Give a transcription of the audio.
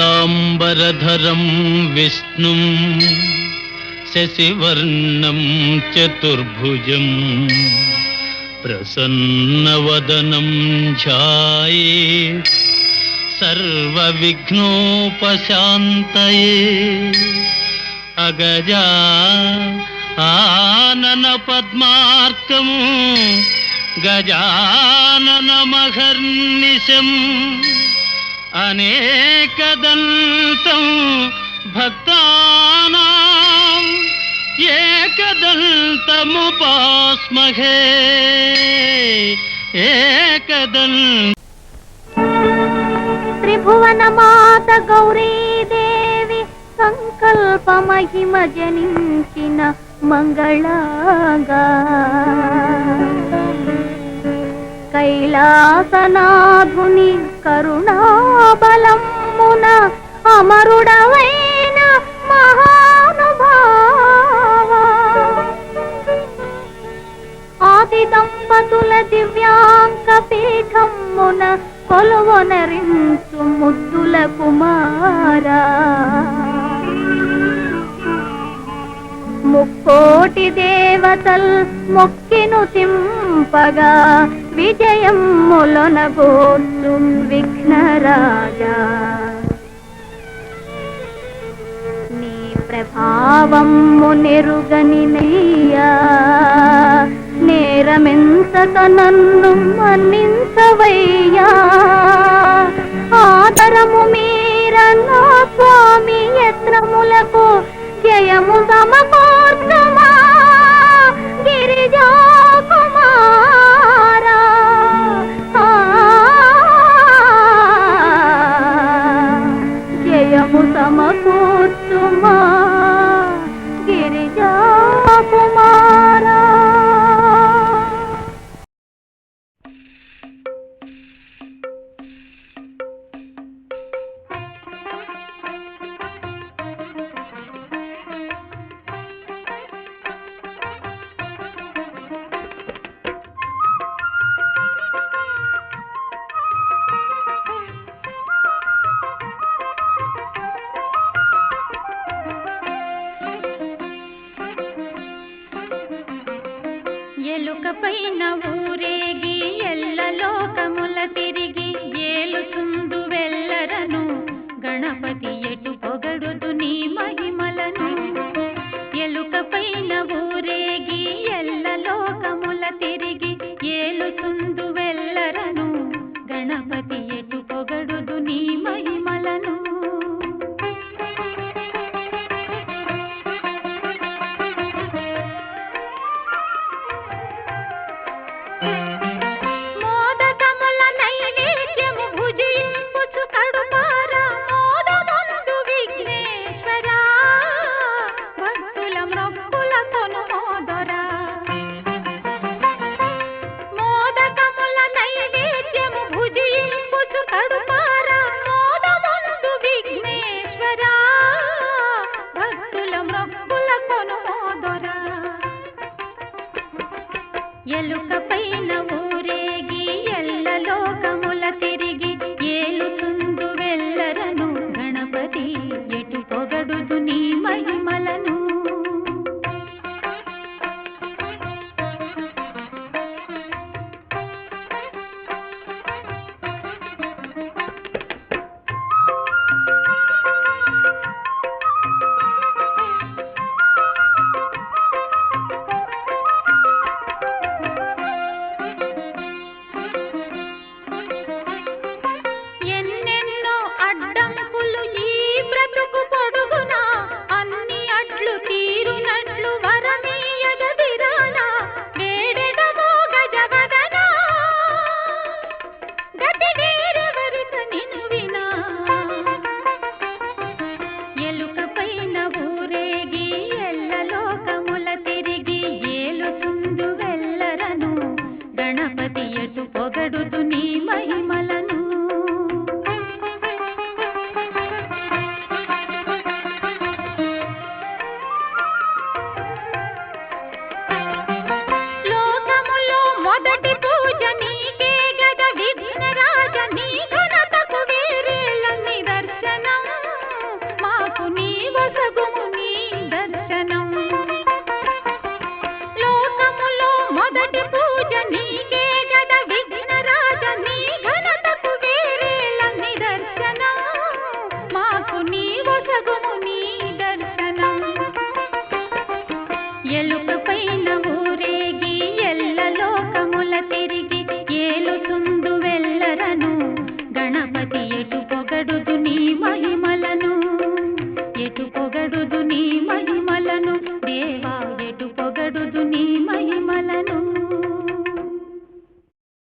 శుక్లాంబరధరం విష్ణుం శశివర్ణం చతుర్భుజం ప్రసన్నవదనం ధ్యాయేత్ సర్వవిఘ్నోపశాంతయే. అగజా ఆనన పద్మార్కం గజాననమహర్నిశం అనేకదంతం భక్తానాం ఏకదంతముపాస్మహే. త్రిభువన మాత గౌరీదేవి సంకల్ప మహిమ జనించిన మంగళంగా కైలాసనాథుని కరుణాబలమున అమరుడవైన మహానుభావ ఆది దంపతుల దివ్యాంక పీఠమున కొలువొనరించు ముద్దుల కుమారా. ముక్కోటి దేవతల్ మొక్కిను తింపగా విజయములొనగోర్చు విఘ్నరాజా. నీ ప్రభావము నెరుగని నయ్యా నేరమెంతక నన్ను మన్నించవయ్యా. ఆదరము మీరన్నా స్వామి యత్నములకు జయము సమకూర్చుమా గిరిజా కుమారా. జయము సమకూర్చుమా గిరిజా కుమారా. ఎలుక పైన ఊరేగి ఎల్లలోకముల తిరిగి ఏలుతుందు వెల్లరను గణపతి ఎటు పొగడుదు నీ మహిమలను. ఎలుక పైన ఊరేగి ఎల్లలోకముల తిరిగి ఏలుతుందు వెల్లరను గణపతి ఎటు పొగడుదు నీ మహిమలను. ఎలుక పైన ఊరేగి ఎల్లలోకముల తిరిగి ఏలుతుందు వెల్లరను గణపతి ఎటు పొగడుదు నీ మహిమలను. గణపతి ఎటు పొగడుదు నీ మహిమ